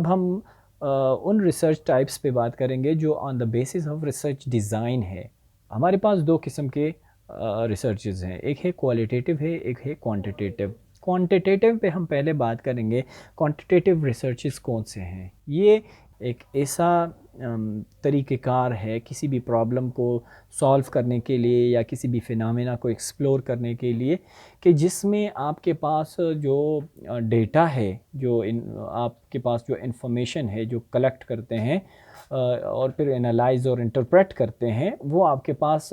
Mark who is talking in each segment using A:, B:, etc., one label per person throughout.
A: अब हम उन रिसर्च टाइप्स पे बात करेंगे जो on the basis of research design है। हमारे पास दो किस्म के रिसर्चेज हैं, एक है क्वालिटेटिव है, एक है क्वांटिटेटिव। क्वांटिटेटिव पे हम पहले बात करेंगे। क्वांटिटेटिव रिसर्चेज कौन से हैं? ये एक ऐसा तरीक़ेकार है किसी भी प्रॉब्लम को सॉल्व करने के लिए या किसी भी फिनोमेना को एक्सप्लोर करने के लिए, कि जिसमें आपके पास जो डेटा है, जो आपके पास जो इन्फॉर्मेशन है जो कलेक्ट करते हैं और फिर एनालाइज और इंटरप्रेट करते हैं, वो आपके पास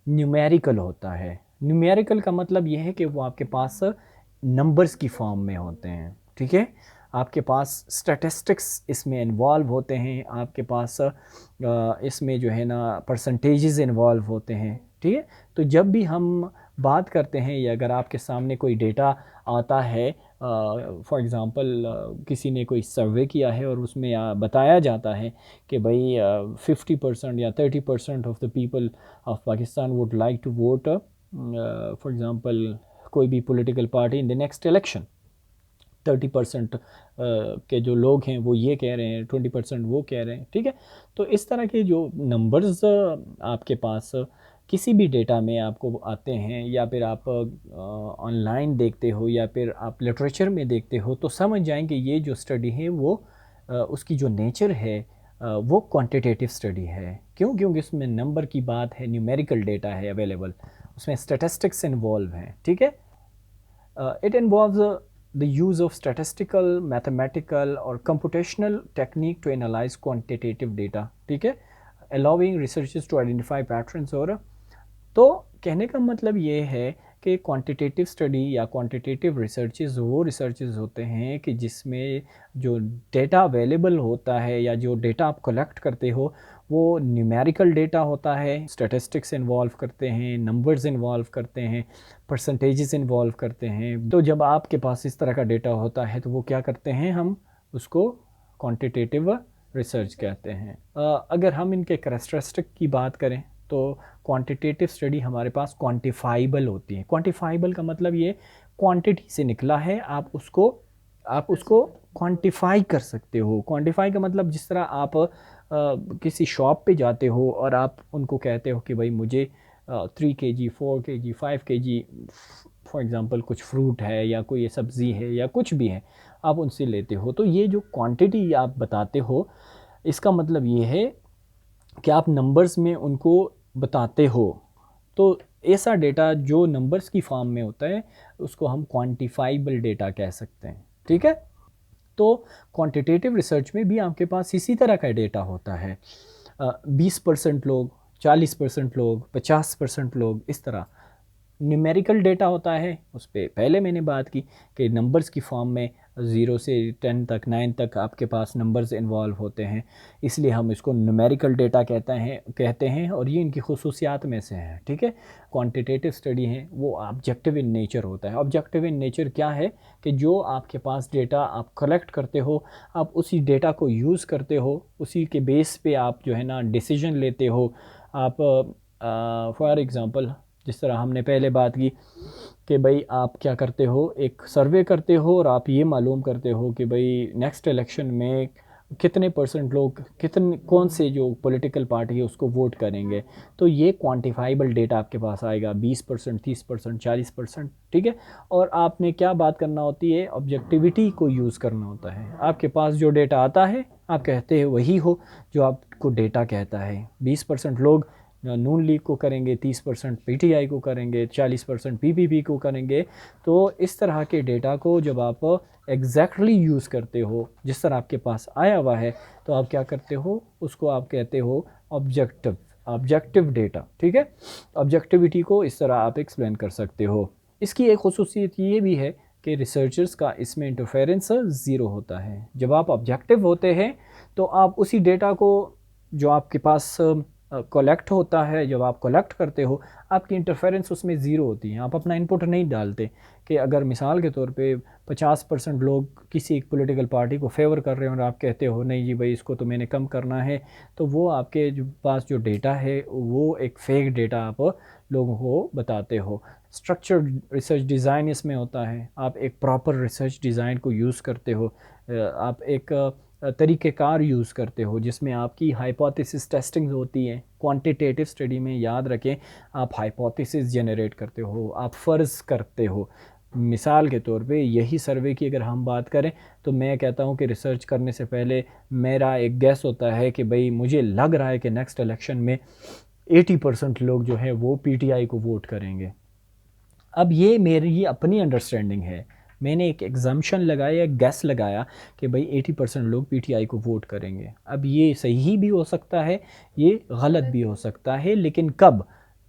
A: न्यूमेरिकल होता है। न्यूमेरिकल का मतलब ये है कि वो आपके पास नंबर्स की फॉर्म में होते हैं, ठीक है। आपके पास स्टैटिस्टिक्स इसमें इन्वॉल्व होते हैं, आपके पास इसमें जो है ना परसेंटेजेस इन्वॉल्व होते हैं, ठीक है। तो जब भी हम बात करते हैं या अगर आपके सामने कोई डेटा आता है, फॉर एग्ज़ाम्पल किसी ने कोई सर्वे किया है और उसमें बताया जाता है कि भाई 50% या 30% of the people of Pakistan would like to vote for example कोई भी political party in the next election. 30% के जो लोग हैं वो ये कह रहे हैं, 20% वो कह रहे हैं, ठीक है। तो इस तरह के जो नंबर्स आपके पास किसी भी डेटा में आपको आते हैं, या फिर आप ऑनलाइन देखते हो या फिर आप लिटरेचर में देखते हो, तो समझ जाएंगे ये जो स्टडी है वो उसकी जो नेचर है वो क्वांटिटेटिव स्टडी है। क्यों? क्योंकि उसमें नंबर की बात है, न्यूमेरिकल डेटा है अवेलेबल, उसमें स्टैटिस्टिक्स इन्वॉल्व हैं, ठीक है। It involves the use of statistical, mathematical or computational technique to analyze quantitative data, ठीक है, allowing researchers to identify patterns। और तो कहने का मतलब ये है कि क्वांटिटेटिव स्टडी या क्वांटिटेटिव रिसर्चेज वो रिसर्चेज होते हैं कि जिसमें जो डेटा अवेलेबल होता है या जो डेटा आप कलेक्ट करते हो वो न्यूमेरिकल डेटा होता है, स्टैटिस्टिक्स इन्वॉल्व करते हैं, नंबर्स इन्वॉल्व करते हैं, परसेंटेजेस इन्वॉल्व करते हैं। तो जब आपके पास इस तरह का डेटा होता है तो वो क्या करते हैं, हम उसको क्वांटिटेटिव रिसर्च कहते हैं। अगर हम इनके कैरेक्टरिस्टिक की बात करें तो क्वांटिटेटिव स्टडी हमारे पास क्वांटिफाइबल होती है। क्वांटिफाइबल का मतलब ये क्वांटिटी से निकला है, आप उसको क्वांटिफाई कर सकते हो। क्वांटिफाई का मतलब जिस तरह आप किसी शॉप पे जाते हो और आप उनको कहते हो कि भाई मुझे 3 kg 4 kg 5 kg for example कुछ फ्रूट है या कोई सब्ज़ी है या कुछ भी है, आप उनसे लेते हो। तो ये जो क्वांटिटी आप बताते हो, इसका मतलब ये है कि आप नंबर्स में उनको बताते हो। तो ऐसा डेटा जो नंबर्स की फॉर्म में होता है उसको हम क्वांटिफाइबल डेटा कह सकते हैं, ठीक है। तो क्वांटिटेटिव रिसर्च में भी आपके पास इसी तरह का डेटा होता है। 20% लोग, 40% लोग, 50% लोग, इस तरह न्यूमेरिकल डेटा होता है। उस पर पहले मैंने बात की कि नंबर्स की फॉर्म में 0 से 10 तक 9 तक आपके पास नंबर्स इन्वॉल्व होते हैं, इसलिए हम इसको न्यूमेरिकल डेटा कहते हैं और ये इनकी खुसूसियात में से है, ठीक है। क्वांटिटेटिव स्टडी है वो ऑब्जेक्टिव इन नेचर होता है। ऑब्जेक्टिव इन नेचर क्या है कि जो आपके पास डेटा आप कलेक्ट करते हो, आप उसी डेटा को यूज़ करते हो, उसी के बेस पे आप जो है ना डिसीजन लेते हो। आप फॉर एग्ज़ाम्पल जिस तरह हमने पहले बात की कि भाई आप क्या करते हो, एक सर्वे करते हो और आप ये मालूम करते हो कि भाई नेक्स्ट इलेक्शन में कितने % लोग कौन से जो पॉलिटिकल पार्टी है उसको वोट करेंगे। तो ये क्वांटिफाइबल डेटा आपके पास आएगा, 20%, 30%, 40%, ठीक है। और आपने क्या बात करना होती है, ऑब्जेक्टिविटी को यूज़ करना होता है। आपके पास जो डेटा आता है आप कहते हैं वही हो जो आपको डेटा कहता है। 20% लोग नून लीग को करेंगे, 30% पीटीआई को करेंगे, 40% पीपीपी को करेंगे। तो इस तरह के डेटा को जब आप एग्जैक्टली यूज़ करते हो, जिस तरह आपके पास आया हुआ है, तो आप क्या करते हो, उसको आप कहते हो ऑब्जेक्टिव डेटा, ठीक है। ऑब्जेक्टिविटी को इस तरह आप एक्सप्लेन कर सकते हो। इसकी एक खुसूसियत ये भी है कि रिसर्चर्स का इसमें इंटरफेरेंस ज़ीरो होता है। जब आप ऑब्जेक्टिव होते हैं तो आप उसी डेटा को जो आपके पास कलेक्ट होता है, जब आप कलेक्ट करते हो, आपकी इंटरफेरेंस उसमें ज़ीरो होती है। आप अपना इनपुट नहीं डालते कि अगर मिसाल के तौर पे 50% लोग किसी एक पॉलिटिकल पार्टी को फेवर कर रहे हैं और आप कहते हो नहीं जी भाई इसको तो मैंने कम करना है, तो वो आपके पास जो डेटा है वो एक फेक डेटा आप लोगों को बताते हो। स्ट्रक्चर्ड रिसर्च डिज़ाइन इसमें होता है। आप एक प्रॉपर रिसर्च डिज़ाइन को यूज़ करते हो। आप एक तरीक़ेकार यूज़ करते हो जिसमें आपकी हाइपोथेसिस टेस्टिंग होती है। क्वांटिटेटिव स्टडी में याद रखें, आप हाइपोथेसिस जनरेट करते हो, आप फ़र्ज़ करते हो। मिसाल के तौर पे यही सर्वे की अगर हम बात करें तो मैं कहता हूँ कि रिसर्च करने से पहले मेरा एक गैस होता है कि भाई मुझे लग रहा है कि नेक्स्ट इलेक्शन में 80% लोग जो है वो पीटीआई को वोट करेंगे। अब ये मेरी अपनी अंडरस्टैंडिंग है, मैंने एक एग्जाम्पशन लगाया, एक गैस लगाया कि भाई 80% लोग पीटीआई को वोट करेंगे। अब ये सही भी हो सकता है, ये गलत भी हो सकता है, लेकिन कब?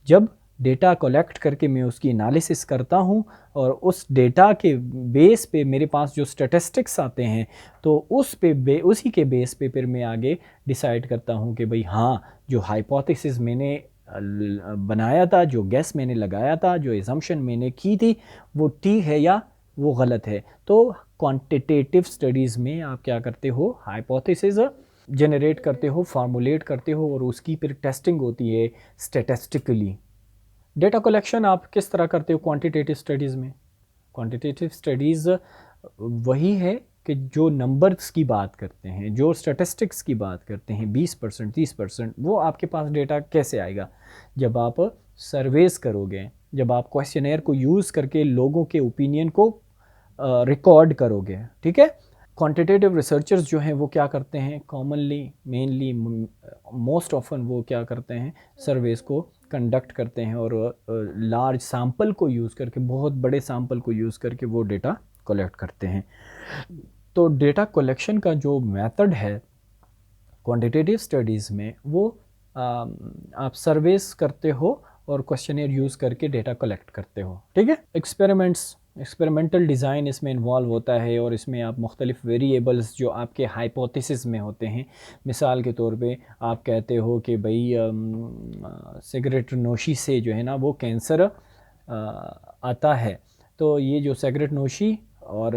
A: जब डेटा कलेक्ट करके मैं उसकी एनालिसिस करता हूँ और उस डेटा के बेस पे मेरे पास जो स्टैटिस्टिक्स आते हैं तो उसी के बेस पे फिर मैं आगे डिसाइड करता हूँ कि भाई हाँ, जो हाइपोथेसिस मैंने बनाया था, जो गैस मैंने लगाया था, जो एजम्पशन मैंने की थी, वो ठीक है या वो गलत है। तो क्वांटिटेटिव स्टडीज़ में आप क्या करते हो, हाइपोथेसिस जनरेट करते हो, फार्मूलेट करते हो और उसकी फिर टेस्टिंग होती है स्टैटिस्टिकली। डेटा कलेक्शन आप किस तरह करते हो क्वांटिटेटिव स्टडीज़ में? क्वांटिटेटिव स्टडीज़ वही है कि जो नंबर्स की बात करते हैं, जो स्टैटिस्टिक्स की बात करते हैं, 20% 30%, वो आपके पास डेटा कैसे आएगा? जब आप सर्वेस करोगे, जब आप क्वेश्चनेयर को यूज़ करके लोगों के ओपिनियन को रिकॉर्ड करोगे, ठीक है। क्वांटिटेटिव रिसर्चर्स जो हैं वो क्या करते हैं, कॉमनली मेनली मोस्ट ऑफन वो क्या करते हैं, सर्वेस को कंडक्ट करते हैं और लार्ज सैंपल को यूज़ करके, बहुत बड़े सैंपल को यूज़ करके वो डेटा कलेक्ट करते हैं। तो डेटा कलेक्शन का जो मेथड है क्वांटिटेटिव स्टडीज़ में वो आप सर्वेस करते हो और क्वेश्चनेयर यूज़ करके डेटा कलेक्ट करते हो, ठीक है। एक्सपेरिमेंटल डिज़ाइन इसमें इन्वॉल्व होता है और इसमें आप मुख्तलिफ़ वेरिएबल्स जो आपके हाइपोथेसिस में होते हैं, मिसाल के तौर पे आप कहते हो कि भाई सिगरेट नोशी से जो है ना वो कैंसर आता है, तो ये जो सिगरेट नोशी और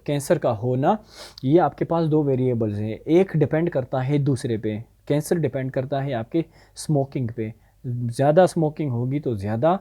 A: कैंसर का होना, ये आपके पास दो वेरिएबल्स हैं, एक डिपेंड करता है दूसरे पे। कैंसर डिपेंड करता है आपके स्मोकिंग पे, ज़्यादा स्मोकिंग होगी तो ज़्यादा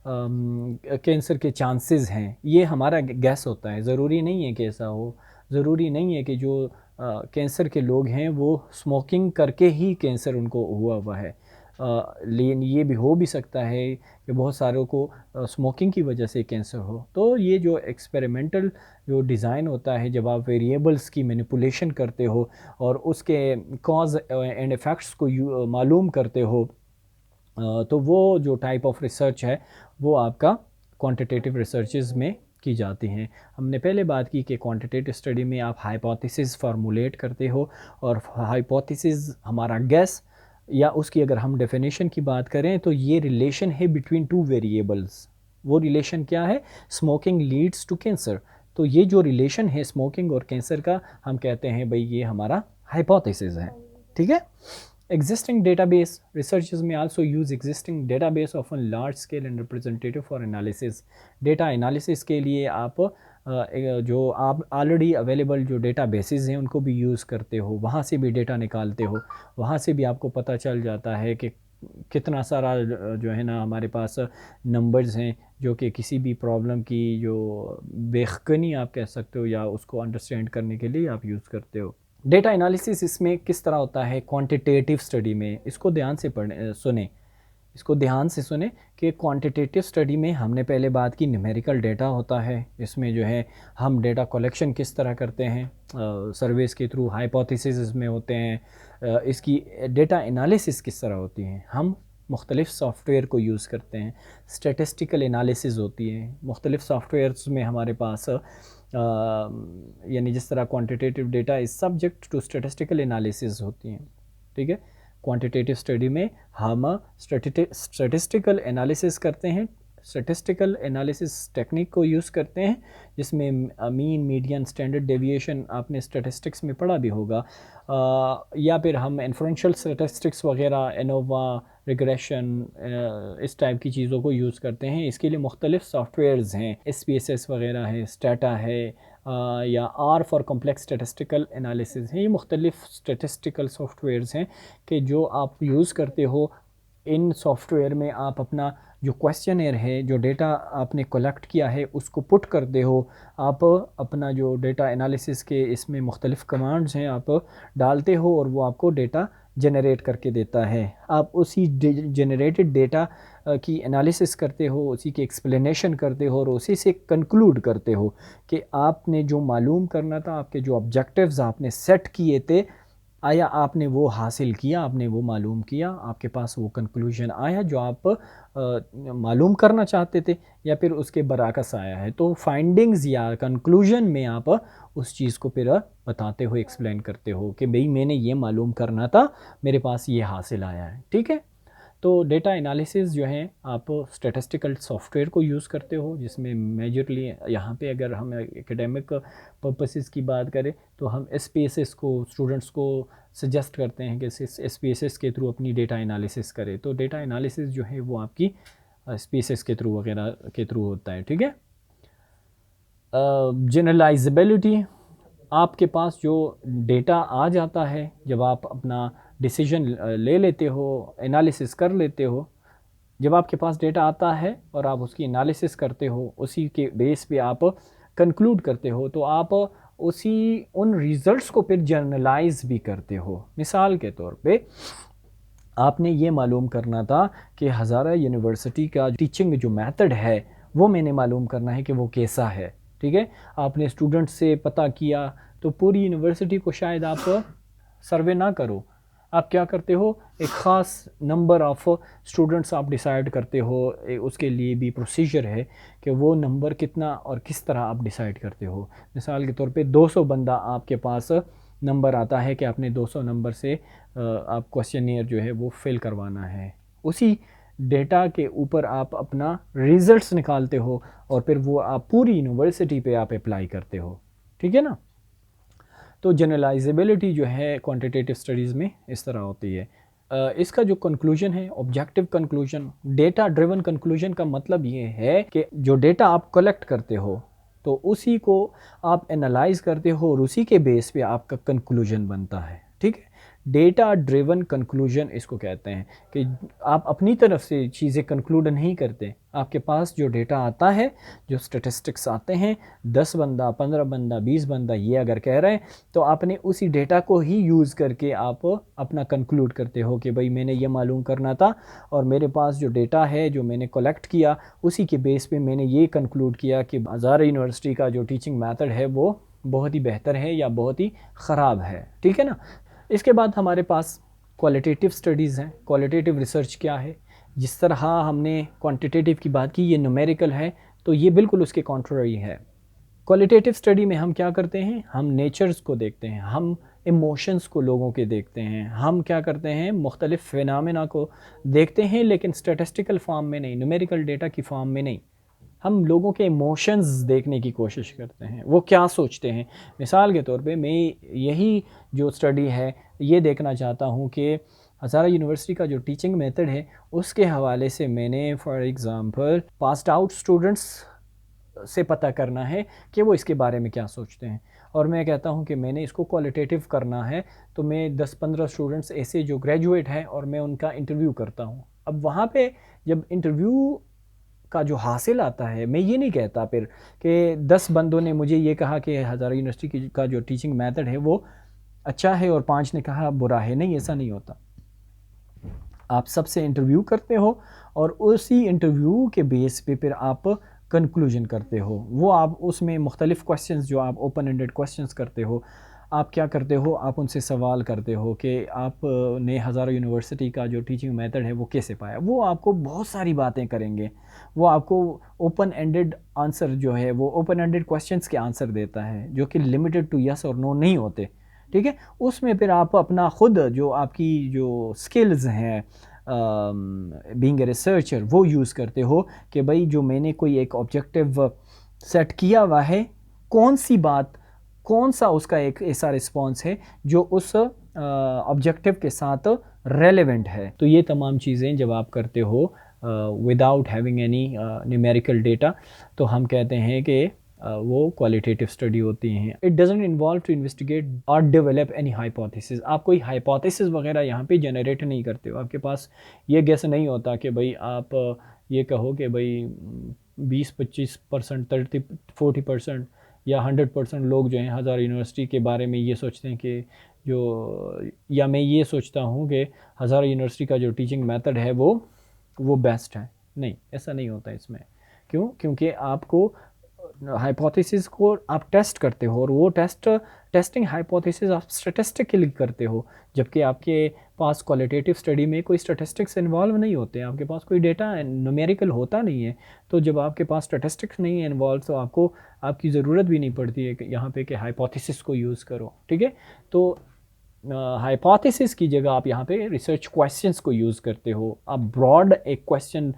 A: कैंसर के चांसेस हैं, ये हमारा गैस होता है। ज़रूरी नहीं है कि ऐसा हो, ज़रूरी नहीं है कि जो कैंसर के लोग हैं वो स्मोकिंग करके ही कैंसर उनको हुआ है। लेकिन ये भी हो भी सकता है कि बहुत सारों को स्मोकिंग की वजह से कैंसर हो। तो ये जो एक्सपेरिमेंटल जो डिज़ाइन होता है, जब आप वेरिएबल्स की मैनिपुलेशन करते हो और उसके कॉज एंड इफ़ेक्ट्स को मालूम करते हो, तो वो जो टाइप ऑफ रिसर्च है वो आपका क्वांटिटेटिव रिसर्चेज में की जाती हैं। हमने पहले बात की कि क्वांटिटेटिव स्टडी में आप हाइपोथेसिस फार्मूलेट करते हो और हाइपोथेसिस हमारा गैस या उसकी अगर हम डेफिनेशन की बात करें तो ये रिलेशन है बिटवीन टू वेरिएबल्स। वो रिलेशन क्या है? Smoking leads to cancer. तो ये जो रिलेशन है स्मोकिंग और कैंसर का, हम कहते हैं भाई ये हमारा हाइपोथेसिस है, ठीक है। Existing database researchers may also use existing database often large scale and representative for analysis. Data analysis के लिए आप जो आप ऑलरेडी अवेलेबल जो डेटा बेसिस हैं उनको भी यूज़ करते हो, वहाँ से भी डेटा निकालते हो, वहाँ से भी आपको पता चल जाता है कि कितना सारा जो है ना हमारे पास नंबर्स हैं जो कि किसी भी प्रॉब्लम की जो बेखनी आप कह सकते हो या उसको अंडरस्टैंड करने के लिए आप यूज़ करते हो। डेटा एनालिसिस इसमें किस तरह होता है क्वांटिटेटिव स्टडी में, इसको ध्यान से सुने, इसको ध्यान से सुने कि क्वांटिटेटिव स्टडी में हमने पहले बात की न्यूमेरिकल डेटा होता है। इसमें जो है हम डेटा कलेक्शन किस तरह करते हैं, सर्वेस के थ्रू, हाइपोथेसिस इसमें होते हैं। इसकी डेटा एनालिसिस किस तरह होती है, हम मुख्तलिफ़ सॉफ्टवेयर को यूज़ करते हैं। स्टैटिस्टिकल एनालिसिस होती है, मुख्तलिफ़ सॉफ्टवेयर्स में हमारे पास यानी जिस तरह quantitative data is subject to statistical analysis होती हैं, ठीक है। क्वांटिटेटिव स्टडी में हम स्टैटिस्टिकल एनालिसिस करते हैं, स्टैटिस्टिकल एनालिसिस टेक्निक को यूज़ करते हैं जिसमें मीन, मीडियन, स्टैंडर्ड डेविएशन आपने स्टैटिस्टिक्स में पढ़ा भी होगा, या फिर हम इन्फ्रेंशियल स्टैटिस्टिक्स वगैरह, एनोवा, रिग्रेशन, इस टाइप की चीज़ों को यूज़ करते हैं। इसके लिए मुख्तलिफ़ सॉफ्टवेयर्स हैं, SPSS वगैरह है, स्टाटा है, या R for complex statistical analysis है। ये मुख्तलिफ़ स्टैटिस्टिकल सॉफ्टवेयर्स हैं कि जो आप यूज़ करते हो। इन सॉफ्टवेयर में आप अपना जो क्वेश्चनर है, जो डेटा आपने कलेक्ट किया है उसको पुट करते हो। आप अपना जो डेटा एनालिसिस के इसमें मुख्तलिफ़ कमांड्स हैं आप डालते हो और वो आपको डेटा जनरेट करके देता है। आप उसी जनरेटेड डेटा की एनालिसिस करते हो, उसी की एक्सप्लेनेशन करते हो और उसी से कंक्लूड करते हो कि आपने जो मालूम करना था, आपके जो ऑब्जेक्टिव्स आपने सेट किए थे, आया आपने वो हासिल किया, आपने वो मालूम किया, आपके पास वो कंक्लूजन आया जो आप मालूम करना चाहते थे, या फिर उसके बरअक्स आया है। तो फाइंडिंग्स या कंक्लूजन में आप उस चीज़ को फिर बताते हो, एक्सप्लेन करते हो कि भाई मैंने ये मालूम करना था, मेरे पास ये हासिल आया है। ठीक है। तो डेटा एनालिसिस जो है आप स्टैटिस्टिकल सॉफ्टवेयर को यूज़ करते हो, जिसमें मेजरली यहाँ पे अगर हम एकेडमिक पर्पसेस की बात करें तो हम एसपीएसएस को स्टूडेंट्स को सजेस्ट करते हैं कि एसपीएसएस के थ्रू अपनी डेटा एनालिसिस करें। तो डेटा एनालिसिस जो है वो आपकी एसपीएसएस के थ्रू वगैरह के थ्रू होता है। ठीक है। जनरलाइजेबिलिटी, आपके पास जो डेटा आ जाता है, जब आप अपना डिसीजन ले लेते हो, एनालिसिस कर लेते हो, जब आपके पास डेटा आता है और आप उसकी एनालिसिस करते हो, उसी के बेस पे आप कंक्लूड करते हो, तो आप उसी उन रिज़ल्ट्स को फिर जर्नलाइज भी करते हो। मिसाल के तौर पे आपने ये मालूम करना था कि हज़ारा यूनिवर्सिटी का टीचिंग जो मेथड है वो मैंने मालूम करना है कि वो कैसा है। ठीक है। आपने स्टूडेंट से पता किया, तो पूरी यूनिवर्सिटी को शायद आप सर्वे ना करो, आप क्या करते हो, एक ख़ास नंबर ऑफ़ स्टूडेंट्स आप डिसाइड करते हो। उसके लिए भी प्रोसीजर है कि वो नंबर कितना और किस तरह आप डिसाइड करते हो। मिसाल के तौर पे 200 बंदा आपके पास नंबर आता है कि आपने 200 नंबर से आप क्वेश्चनियर जो है वो फिल करवाना है। उसी डेटा के ऊपर आप अपना रिज़ल्ट्स निकालते हो और फिर वो आप पूरी यूनिवर्सिटी पे आप अप्लाई करते हो। ठीक है ना। तो जनरलाइजेबिलिटी जो है क्वांटिटेटिव स्टडीज़ में इस तरह होती है। इसका जो कंक्लूजन है, objective conclusion, data driven conclusion का मतलब ये है कि जो डेटा आप कलेक्ट करते हो तो उसी को आप एनालाइज करते हो और उसी के बेस पे आपका कंक्लूजन बनता है। ठीक है। डेटा ड्रिवन कंक्लूजन इसको कहते हैं कि आप अपनी तरफ से चीज़ें कंक्लूड नहीं करते। आपके पास जो डेटा आता है, जो स्टेटिस्टिक्स आते हैं, 10 बंदा, 15 बंदा, 20 बंदा ये अगर कह रहे हैं, तो आपने उसी डेटा को ही यूज़ करके आप अपना कंक्लूड करते हो कि भाई मैंने ये मालूम करना था और मेरे पास जो डेटा है जो मैंने कलेक्ट किया, उसी के बेस पे मैंने ये कंक्लूड किया कि हज़ारा यूनिवर्सिटी का जो टीचिंग मेथड है वो बहुत ही बेहतर है या बहुत ही ख़राब है। ठीक है ना। इसके बाद हमारे पास क्वालिटेटिव स्टडीज़ हैं। क्वालिटेटिव रिसर्च क्या है? जिस तरह हमने क्वांटिटेटिव की बात की, ये न्यूमेरिकल है, तो ये बिल्कुल उसके कॉन्ट्ररी है। क्वालिटेटिव स्टडी में हम क्या करते हैं, हम नेचर्स को देखते हैं, हम इमोशंस को लोगों के देखते हैं, हम क्या करते हैं मुख्तलिफ़ फिनोमेना को देखते हैं, लेकिन स्टैटिस्टिकल फॉर्म में नहीं, न्यूमेरिकल डेटा की फॉर्म में नहीं। हम लोगों के इमोशंस देखने की कोशिश करते हैं, वो क्या सोचते हैं। मिसाल के तौर पे मैं यही जो स्टडी है ये देखना चाहता हूँ कि हज़ारा यूनिवर्सिटी का जो टीचिंग मेथड है उसके हवाले से मैंने for example passed out students से पता करना है कि वो इसके बारे में क्या सोचते हैं, और मैं कहता हूँ कि मैंने इसको क्वालिटेटिव करना है, तो मैं 10-15 स्टूडेंट्स ऐसे जो ग्रेजुएट हैं और मैं उनका इंटरव्यू करता हूँ। अब वहाँ पे जब इंटरव्यू का जो हासिल आता है, मैं ये नहीं कहता फिर कि 10 बंदों ने मुझे ये कहा कि हज़ारा यूनिवर्सिटी की का जो टीचिंग मेथड है वो अच्छा है और 5 ने कहा बुरा है। नहीं, ऐसा नहीं होता। आप सबसे इंटरव्यू करते हो और उसी इंटरव्यू के बेस पे फिर आप कंक्लूजन करते हो। वो आप उसमें मुख्तलिफ़ क्वेश्चंस जो आप ओपन एंडेड क्वेश्चंस करते हो, आप क्या करते हो, आप उनसे सवाल करते हो कि आपने हज़ारा यूनिवर्सिटी का जो टीचिंग मेथड है वो कैसे पाया। वो आपको बहुत सारी बातें करेंगे, वो आपको ओपन एंडेड आंसर जो है वो ओपन एंडेड क्वेश्चंस के आंसर देता है जो कि लिमिटेड टू यस और नो नहीं होते। ठीक है। उसमें फिर आप अपना ख़ुद जो आपकी जो स्किल्स हैं बीइंग ए रिसर्चर वो यूज़ करते हो कि भाई जो मैंने कोई एक ऑब्जेक्टिव सेट किया हुआ है, कौन सी बात, कौन सा उसका एक ऐसा रिस्पॉन्स है जो उस ऑब्जेक्टिव के साथ रेलेवेंट है। तो ये तमाम चीज़ें जब आप करते हो without having any numerical data, तो हम कहते हैं कि वो क्वालिटेटिव स्टडी होती हैं। It doesn't involve to investigate और डेवलप एनी हाइपोथेसिस। आप कोई हाइपोथेसिस वगैरह यहाँ पे जनरेट नहीं करते हो। आपके पास ये गेस नहीं होता कि भाई आप ये कहो कि भाई 20-25%, 30-40% या 100% लोग जो हैं हज़ार यूनिवर्सिटी के बारे में ये सोचते हैं कि जो, या मैं ये सोचता हूँ कि हज़ार यूनिवर्सिटी का जो टीचिंग मेथड है वो बेस्ट है। नहीं, ऐसा नहीं होता इसमें। क्यों? क्योंकि आपको हाइपोथेसिस को आप टेस्ट करते हो, और वो टेस्टिंग हाइपोथेसिस आप स्टैटिस्टिकली करते हो, जबकि आपके पास क्वालिटेटिव स्टडी में कोई स्टैटिस्टिक्स इन्वॉल्व नहीं होते हैं, आपके पास कोई डेटा न्यूमेरिकल होता नहीं है। तो जब आपके पास स्टैटिस्टिक्स नहीं है इन्वॉल्व, तो आपको आपकी ज़रूरत भी नहीं पड़ती है कि यहाँ पे कि हाइपोथेसिस को यूज़ करो। ठीक है, तो हाइपोथेसिस की जगह आप यहाँ पे रिसर्च क्वेश्चंस को यूज़ करते हो। आप ब्रॉड एक क्वेश्चन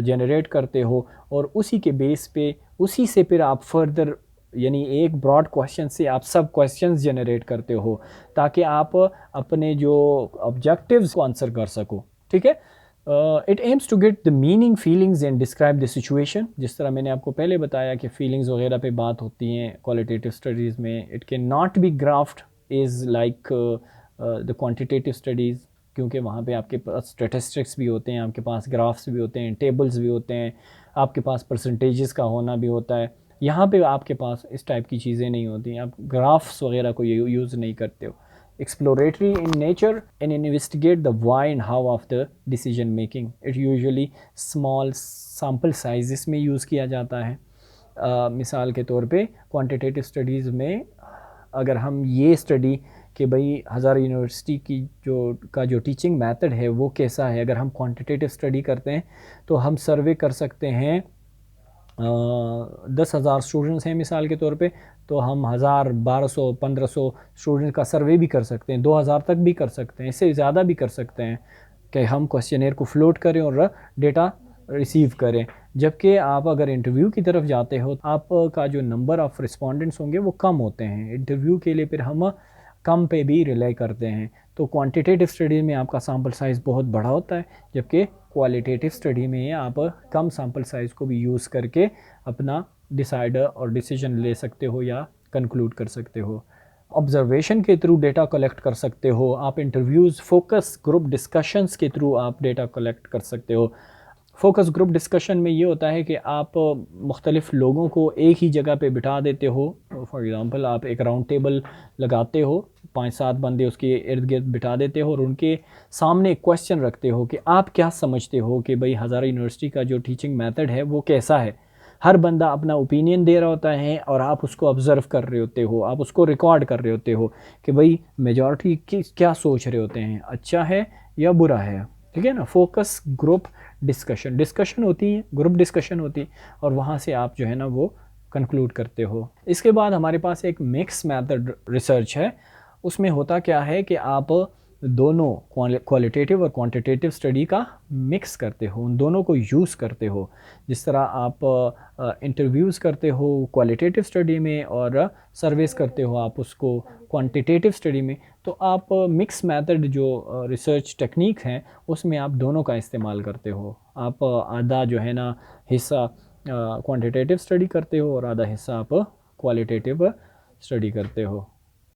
A: जनरेट करते हो, और उसी के बेस पे, उसी से फिर आप फर्दर, यानी एक ब्रॉड क्वेश्चन से आप सब क्वेश्चंस जनरेट करते हो, ताकि आप अपने जो ऑब्जेक्टिव्स को आंसर कर सको। ठीक है, it aims to get the meaning, feelings and describe the situation. जिस तरह मैंने आपको पहले बताया कि फीलिंग्स वगैरह पे बात होती हैं क्वालिटेटिव स्टडीज़ में। It can not be graphed is like the quantitative studies, क्योंकि वहाँ पे आपके पास स्टैटिस्टिक्स भी होते हैं, आपके पास ग्राफ्स भी होते हैं, टेबल्स भी होते हैं, आपके पास परसेंटेजेस का होना भी होता है। यहाँ पे आपके पास इस टाइप की चीज़ें नहीं होती, आप ग्राफ्स वगैरह को यूज़ नहीं करते हो। Exploratory in nature and investigate the why and how of the decision making. It usually small sample size में यूज़ किया जाता है। मिसाल के तौर पे क्वांटिटेटिव स्टडीज़ में अगर हम ये स्टडी कि भाई हज़ार यूनिवर्सिटी की जो टीचिंग मेथड है वो कैसा है, अगर हम क्वांटिटेटिव स्टडी करते हैं तो हम सर्वे कर सकते हैं। 10,000 स्टूडेंट्स हैं मिसाल के तौर पे, तो हम 1,000, 1200, 1500 स्टूडेंट का सर्वे भी कर सकते हैं, 2,000 तक भी कर सकते हैं, इससे ज़्यादा भी कर सकते हैं कि हम क्वेश्चनेयर को फ्लोट करें और डेटा रिसीव करें। जबकि आप अगर इंटरव्यू की तरफ जाते हो, आपका जो नंबर ऑफ़ रिस्पोंडेंट्स होंगे वो कम होते हैं। इंटरव्यू के लिए फिर हम कम पे भी रिलाई करते हैं। तो क्वांटिटेटिव स्टडी में आपका सैम्पल साइज़ बहुत बड़ा होता है, जबकि क्वालिटेटिव स्टडी में आप कम सैम्पल साइज़ को भी यूज़ करके अपना डिसाइडर और डिसीजन ले सकते हो या कंक्लूड कर सकते हो। ऑब्जर्वेशन के थ्रू डेटा कलेक्ट कर सकते हो आप। इंटरव्यूज़, फोकस ग्रुप डिस्कशंस के थ्रू आप डेटा कलेक्ट कर सकते हो। फोकस ग्रुप डिस्कशन में ये होता है कि आप मुख्तलिफ़ लोगों को एक ही जगह पे बिठा देते हो। फॉर एग्ज़ाम्पल, आप एक राउंड टेबल लगाते हो, 5-7 बंदे उसके इर्द गिर्द बिठा देते हो, और उनके सामने एक क्वेश्चन रखते हो कि आप क्या समझते हो कि भाई हज़ारा यूनिवर्सिटी का जो टीचिंग मेथड है वो कैसा है। हर बंदा अपना ओपिनियन दे रहा होता है, और आप उसको ऑब्ज़र्व कर रहे होते हो, आप उसको रिकॉर्ड कर रहे होते हो कि भाई मेजॉरिटी क्या सोच रहे होते हैं, अच्छा है या बुरा है। ठीक है ना, फोकस ग्रुप डिस्कशन होती है, ग्रुप डिस्कशन होती है, और वहाँ से आप जो है ना वो कंक्लूड करते हो। इसके बाद हमारे पास एक मिक्स मेथड रिसर्च है। उसमें होता क्या है कि आप दोनों क्वालिटेटिव और क्वांटिटेटिव स्टडी का मिक्स करते हो, उन दोनों को यूज़ करते हो। जिस तरह आप इंटरव्यूज़ करते हो क्वालिटेटिव स्टडी में, और सर्वेस करते हो आप उसको क्वांटिटेटिव स्टडी में, तो आप मिक्स मेथड जो रिसर्च टेक्निक हैं उसमें आप दोनों का इस्तेमाल करते हो। आप आधा जो है ना हिस्सा क्वांटिटेटिव स्टडी करते हो, और आधा हिस्सा आप क्वालिटेटिव स्टडी करते हो।